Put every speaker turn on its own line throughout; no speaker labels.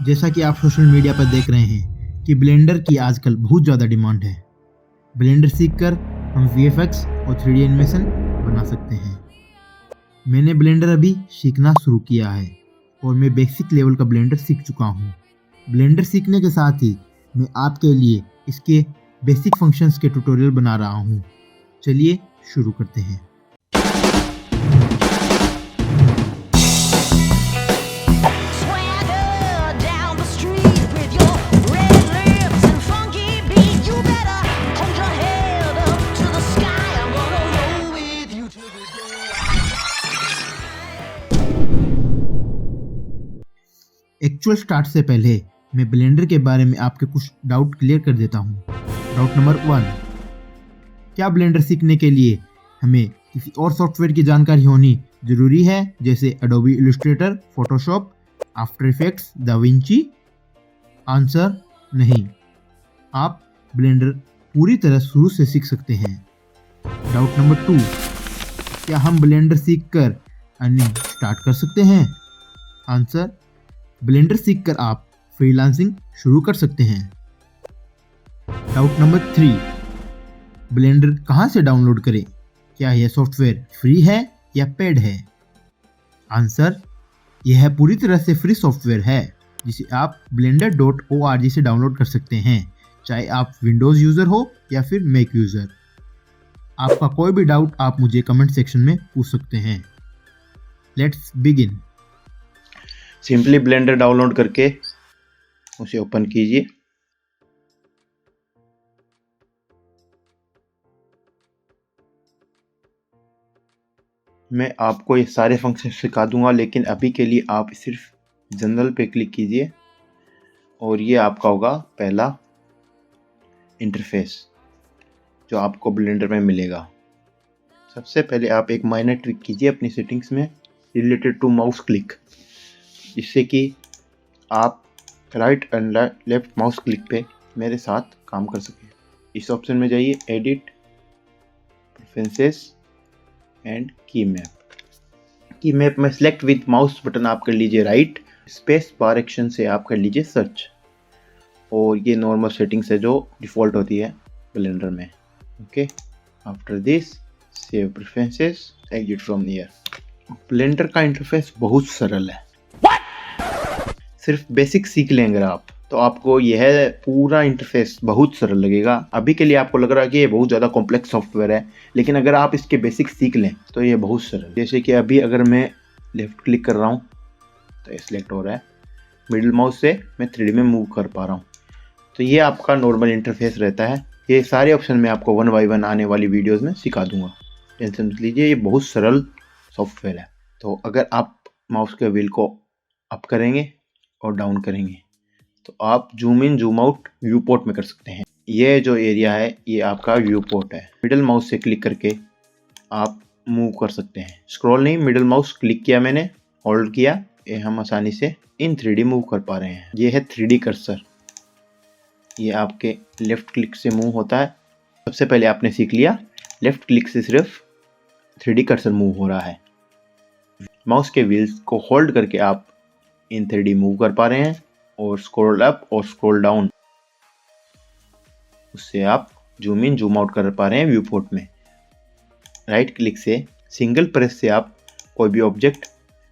जैसा कि आप सोशल मीडिया पर देख रहे हैं कि ब्लेंडर की आजकल बहुत ज़्यादा डिमांड है। ब्लेंडर सीखकर हम वीएफएक्स और 3D एनिमेशन बना सकते हैं। मैंने ब्लेंडर अभी सीखना शुरू किया है और मैं बेसिक लेवल का ब्लेंडर सीख चुका हूँ। ब्लेंडर सीखने के साथ ही मैं आपके लिए इसके बेसिक फंक्शंस के ट्यूटोरियल बना रहा हूँ। चलिए शुरू करते हैं।
Swagger down the street with your red lips and funky beat. You better hold your head up to the sky. I'm gonna roll with you till the day.
Actual start से पहले मैं ब्लेंडर के बारे में आपके कुछ doubt clear कर देता हूँ। डाउट नंबर 1, क्या ब्लेंडर सीखने के लिए हमें किसी और सॉफ्टवेयर की जानकारी होनी जरूरी है, जैसे Adobe Illustrator, Photoshop, after effects, Da Vinci? Answer नहीं, आप ब्लेंडर पूरी तरह शुरू से सीख सकते हैं। डाउट नंबर 2, क्या हम ब्लेंडर सीखकर अर्निंग स्टार्ट कर सकते हैं? आंसर, ब्लेंडर सीखकर आप फ्रीलांसिंग शुरू कर सकते हैं। डाउट नंबर 3, ब्लेंडर कहाँ से डाउनलोड करें? क्या यह सॉफ्टवेयर फ्री है या पेड है? आंसर, यह पूरी तरह से फ्री सॉफ्टवेयर है जिसे आप blender.org से डाउनलोड कर सकते हैं, चाहे आप विंडोज़ यूज़र हो या फिर मैक यूज़र। आपका कोई भी डाउट आप मुझे कमेंट सेक्शन में पूछ सकते हैं। Let's begin.
Simply blender download करके उसे ओपन कीजिए। मैं आपको ये सारे फंक्शन सिखा दूंगा, लेकिन अभी के लिए आप सिर्फ जनरल पे क्लिक कीजिए और ये आपका होगा पहला इंटरफेस जो आपको ब्लेंडर में मिलेगा। सबसे पहले आप एक माइनर ट्रिक कीजिए अपनी सेटिंग्स में रिलेटेड टू माउस क्लिक, जिससे कि आप right and left mouse click पे मेरे साथ काम कर सकें। इस ऑप्शन में जाइए, एडिट, प्रेफरेंसेस एंड की मैप में सेलेक्ट विद माउस बटन आप कर लीजिए राइट, स्पेस बार एक्शन से आप कर लीजिए सर्च, और ये नॉर्मल सेटिंग्स है जो डिफ़ॉल्ट होती है ब्लेंडर में। Okay, after this save preferences, exit from here. Blender का इंटरफेस बहुत सरल है। सिर्फ बेसिक सीख लें अगर आप, तो आपको यह पूरा इंटरफेस बहुत सरल लगेगा। अभी के लिए आपको लग रहा है कि ये बहुत ज़्यादा कॉम्प्लेक्स सॉफ्टवेयर है, लेकिन अगर आप इसके बेसिक सीख लें तो ये बहुत सरल। जैसे कि अभी अगर मैं लेफ़्ट क्लिक कर रहा हूँ तो ये सिलेक्ट हो रहा है, मिडिल माउस से मैं 3D में मूव कर पा रहा हूँ। तो ये आपका नॉर्मल इंटरफेस रहता है। ये सारे ऑप्शन मैं आपको 1 बाय 1 आने वाली वीडियोज़ में सिखा दूँगा, टेंशन मत लीजिए, ये बहुत सरल सॉफ्टवेयर है। तो अगर आप माउस के व्हील को अप करेंगे और डाउन करेंगे तो आप zoom in zoom out view port में कर सकते हैं। ये जो एरिया है ये आपका व्यू पोर्ट है। मिडिल माउस से क्लिक करके आप मूव कर सकते हैं। स्क्रॉल नहीं, मिडिल माउस क्लिक किया मैंने, होल्ड किया, ये हम आसानी से इन 3D मूव कर पा रहे हैं। ये है 3D कर्सर, ये आपके लेफ्ट क्लिक से मूव होता है। सबसे पहले आपने सीख लिया लेफ्ट क्लिक से सिर्फ 3D कर्सर मूव हो रहा है। माउस के व्हील्स को होल्ड करके आप इन 3D मूव कर पा रहे हैं, और स्क्रॉल अप और स्क्रॉल डाउन उससे आप जूम इन जूम आउट कर पा रहे हैं व्यू पोर्ट में। राइट क्लिक से सिंगल प्रेस से आप कोई भी ऑब्जेक्ट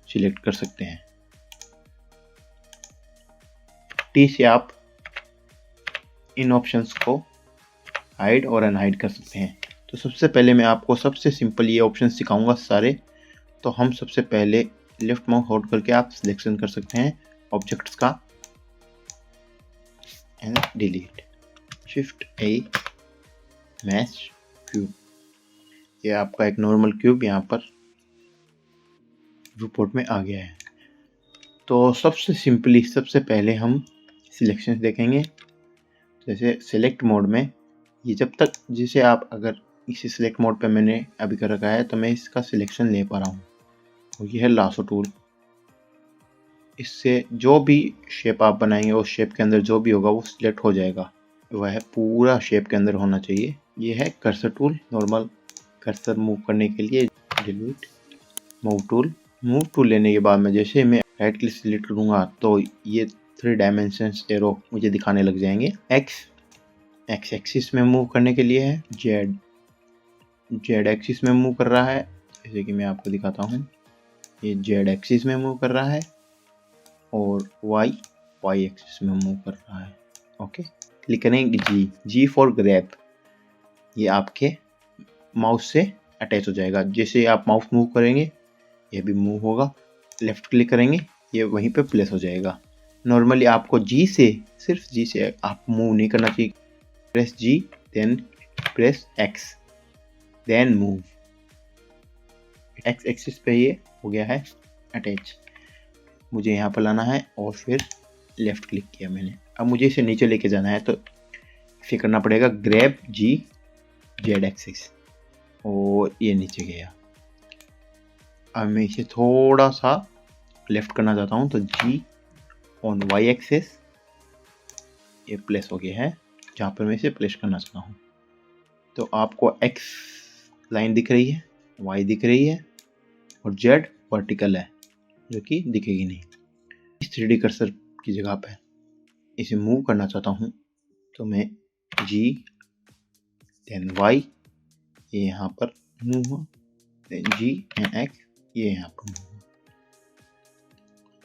सिलेक्ट कर सकते हैं। टी से आप इन ऑप्शंस को हाइड और अनहाइड कर सकते हैं। तो सबसे पहले मैं आपको सबसे सिंपल ये ऑप्शन सिखाऊंगा सारे। तो हम सबसे पहले लेफ्ट माउस होल्ड करके आप सिलेक्शन कर सकते हैं ऑब्जेक्ट्स का and delete, shift A, mesh cube. ये आपका एक नॉर्मल क्यूब यहाँ पर व्यू पोर्ट में आ गया है। तो सबसे पहले हम सिलेक्शन देखेंगे। जैसे सेलेक्ट मोड में ये जब तक, जिसे आप अगर इसी सेलेक्ट मोड पे मैंने अभी कर रखा है तो मैं इसका सिलेक्शन ले पा रहा हूँ, और ये है लासो टूल। इससे जो भी शेप आप बनाएंगे उस शेप के अंदर जो भी होगा वो सिलेक्ट हो जाएगा, वह पूरा शेप के अंदर होना चाहिए। ये है cursor tool, normal cursor move करने के लिए। डिलीट, मूव टूल लेने के बाद में जैसे मैं राइट क्लिक सिलेक्ट करूँगा तो ये 3 डायमेंशंस एरो मुझे दिखाने लग जाएंगे। एक्स एक्सिस में मूव करने के लिए है, जेड एक्सिस में मूव कर रहा है, जैसे कि मैं आपको दिखाता हूँ, ये जेड एक्सिस में मूव कर रहा है, और वाई एक्सिस में मूव कर रहा है। ओके, क्लिक करेंगे जी फॉर ग्रैब, ये आपके माउस से अटैच हो जाएगा। जैसे आप माउस मूव करेंगे ये भी मूव होगा, लेफ्ट क्लिक करेंगे ये वहीं पे प्लेस हो जाएगा। नॉर्मली आपको सिर्फ जी से आप मूव नहीं करना चाहिए। Press G then press X then move. X axis पे ये हो गया है अटैच, मुझे यहाँ पर लाना है और फिर लेफ्ट क्लिक किया मैंने। अब मुझे इसे नीचे लेके जाना है, तो इसे करना पड़ेगा ग्रैब जी जेड एक्सिस, और ये नीचे गया। अब मैं इसे थोड़ा सा लेफ्ट करना चाहता हूँ, तो जी ऑन वाई एक्सिस, ये प्लेस हो गया है जहाँ पर मैं इसे प्लेस करना चाहता हूँ। तो आपको एक्स लाइन दिख रही है, वाई दिख रही है, और जेड वर्टिकल है जो कि दिखेगी नहीं। इस 3D कर्सर की जगह पे इसे मूव करना चाहता हूँ, तो मैं जी देन वाई, ये यहाँ पर मूव हुआ, देन जी एंड एक्स, ये यहाँ पर मूव हुआ।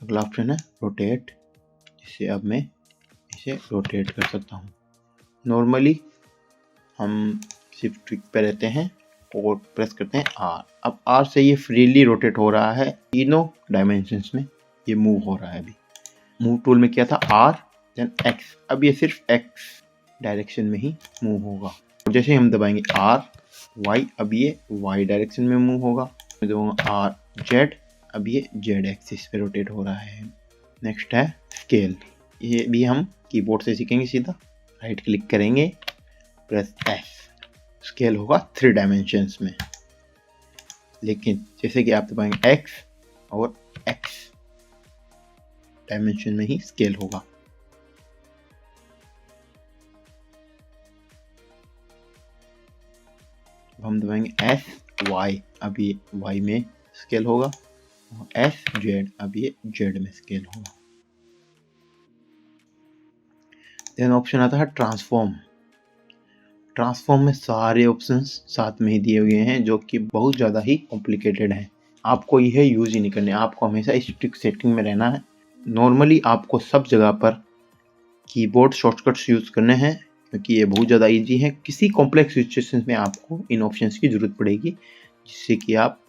अगला ऑप्शन है रोटेट, जिससे अब मैं इसे रोटेट कर सकता हूँ। नॉर्मली हम शिफ्ट ट्रिक पे रहते हैं और प्रेस करते हैं आर। अब आर से ये फ्रीली रोटेट हो रहा है, तीनों डायमेंशंस में ये मूव हो रहा है। अभी मूव टूल में किया था आर देन एक्स, अब ये सिर्फ एक्स डायरेक्शन में ही मूव होगा। और जैसे हम दबाएंगे आर वाई, अब ये वाई डायरेक्शन में मूव होगा। मैं दबाऊंगा आर जेड, अब ये जेड एक्सिस पे रोटेट हो रहा है। नेक्स्ट है स्केल, ये भी हम कीबोर्ड से सीखेंगे सीधा। राइट क्लिक करेंगे, प्रेस एफ, स्केल होगा 3 डायमेंशंस में। लेकिन जैसे कि आप दबाएंगे एक्स और एक्स डायमेंशन में ही स्केल होगा। अब हम दबाएंगे एस वाई, अब ये वाई में स्केल होगा, और एस जेड, अब ये जेड में स्केल होगा। देन ऑप्शन आता है ट्रांसफॉर्म। ट्रांसफॉर्म में सारे ऑप्शंस साथ में ही दिए हुए हैं, जो कि बहुत ज़्यादा ही कॉम्प्लिकेटेड है। आपको यह यूज़ ही नहीं करने, आपको हमेशा स्ट्रिक्ट सेटिंग में रहना है। नॉर्मली आपको सब जगह पर कीबोर्ड शॉर्टकट्स यूज़ करने हैं, क्योंकि ये बहुत ज़्यादा इजी है। किसी कॉम्प्लेक्स सिचुएशन में आपको इन ऑप्शंस की ज़रूरत पड़ेगी, जिससे कि आप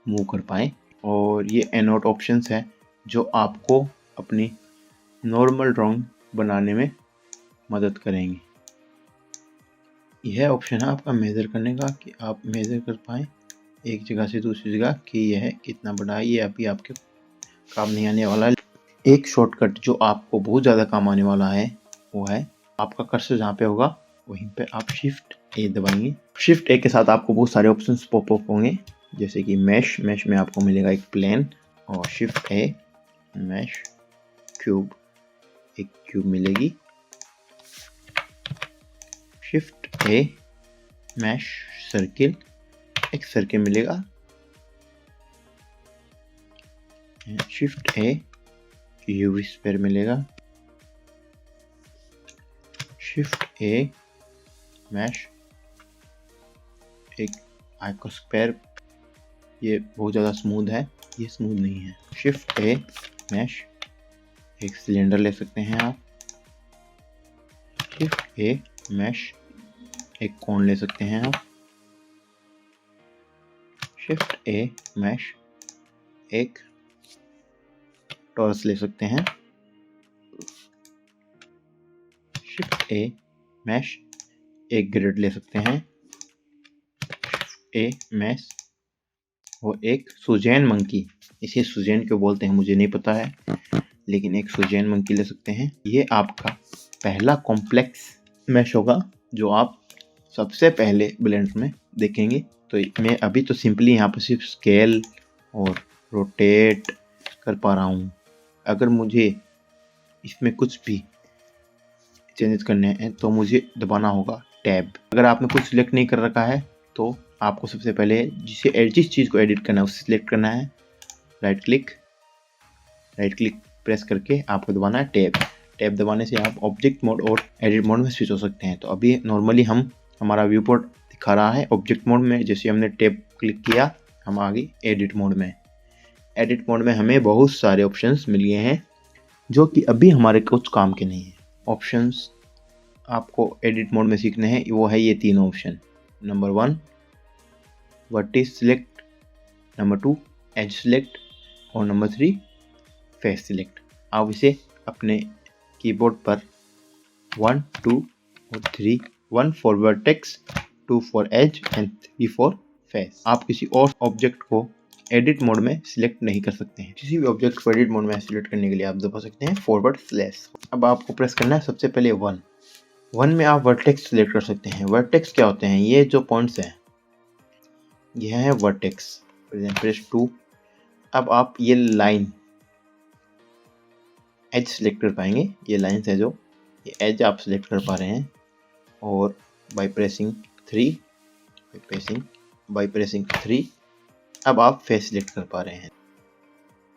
मूव कर पाएँ। और ये एनोट ऑप्शंस है जो आपको अपनी नॉर्मल ड्राइंग बनाने में मदद करेंगे। यह ऑप्शन है आपका मेज़र करने का, कि आप मेज़र कर पाएँ एक जगह से दूसरी जगह कि यह कितना बड़ा है। ये अभी आपके काम नहीं आने वाला है। एक शॉर्टकट जो आपको बहुत ज़्यादा काम आने वाला है वो है, आपका कर्सर जहाँ पे होगा वहीं पे आप शिफ्ट ए दबाएंगे। शिफ्ट ए के साथ आपको बहुत सारे ऑप्शंस पॉप अप होंगे, जैसे कि मैश में आपको मिलेगा एक प्लेन, और शिफ्ट ए मैश क्यूब, एक क्यूब मिलेगी। शिफ्ट ए मैश सर्किल, एक सर्किल मिलेगा। शिफ्ट ए यूवी स्फीयर मिलेगा। शिफ्ट ए मैश एक आइकोस्फीयर, ये बहुत ज़्यादा स्मूथ है, ये स्मूथ नहीं है। शिफ्ट ए मैश एक सिलेंडर ले सकते हैं आप। शिफ्ट ए मैश एक कोन ले सकते हैं आप। शिफ्ट ए मैश एक टॉरस ले सकते हैं। शिफ्ट ए मैश एक ग्रिड ले सकते हैं। शिफ्ट ए मैश और एक सुजैन मंकी, इसे सुजैन क्यों बोलते हैं मुझे नहीं पता है, लेकिन एक सुजैन मंकी ले सकते हैं। ये आपका पहला कॉम्प्लेक्स मैश होगा जो आप सबसे पहले ब्लेंडर में देखेंगे। तो मैं अभी तो सिंपली यहाँ पर सिर्फ स्केल और रोटेट कर पा रहा हूँ। अगर मुझे इसमें कुछ भी चेंजेस करने हैं तो मुझे दबाना होगा टैब। अगर आपने कुछ सिलेक्ट नहीं कर रखा है तो आपको सबसे पहले जिस चीज़ को एडिट करना है उसे सिलेक्ट करना है। राइट क्लिक प्रेस करके आपको दबाना है टैब। टैब दबाने से आप ऑब्जेक्ट मोड और एडिट मोड में स्विच हो सकते हैं। तो अभी नॉर्मली हमारा व्यू पोर्ट दिखा रहा है ऑब्जेक्ट मोड में। जैसे हमने टैब क्लिक किया हम आ गए एडिट मोड में। एडिट मोड में हमें बहुत सारे ऑप्शंस मिल गए हैं जो कि अभी हमारे कुछ काम के नहीं है। ऑप्शंस आपको एडिट मोड में सीखने हैं, वो है ये तीनों option. Number 1 vertex select, number 2 edge select और नंबर 3 फेस सिलेक्ट। आप इसे अपने कीबोर्ड पर 1, 2 और 3, 1 for vertex, 2 for edge and 3 for face. आप किसी और ऑब्जेक्ट को एडिट मोड में सिलेक्ट नहीं कर सकते हैं। किसी भी ऑब्जेक्ट को एडिट मोड में सिलेक्ट करने के लिए आप दबा सकते हैं फॉरवर्ड/। अब आपको प्रेस करना है सबसे पहले 1 में आप वर्टेक्स सिलेक्ट कर सकते हैं। वर्टेक्स क्या होते हैं? ये जो पॉइंट्स हैं यह है वर्टेक्स। प्रेस 2। अब आप ये लाइन एज सिलेक्ट कर पाएंगे। ये लाइन्स है जो ये एज आप सिलेक्ट कर पा रहे हैं। और बाय प्रेसिंग 3 अब आप फेस सिलेक्ट कर पा रहे हैं।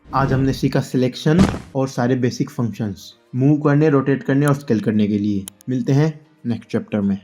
आज हमने सीखा सिलेक्शन और सारे बेसिक फंक्शंस मूव करने, रोटेट करने और स्केल करने के लिए। मिलते हैं नेक्स्ट चैप्टर में।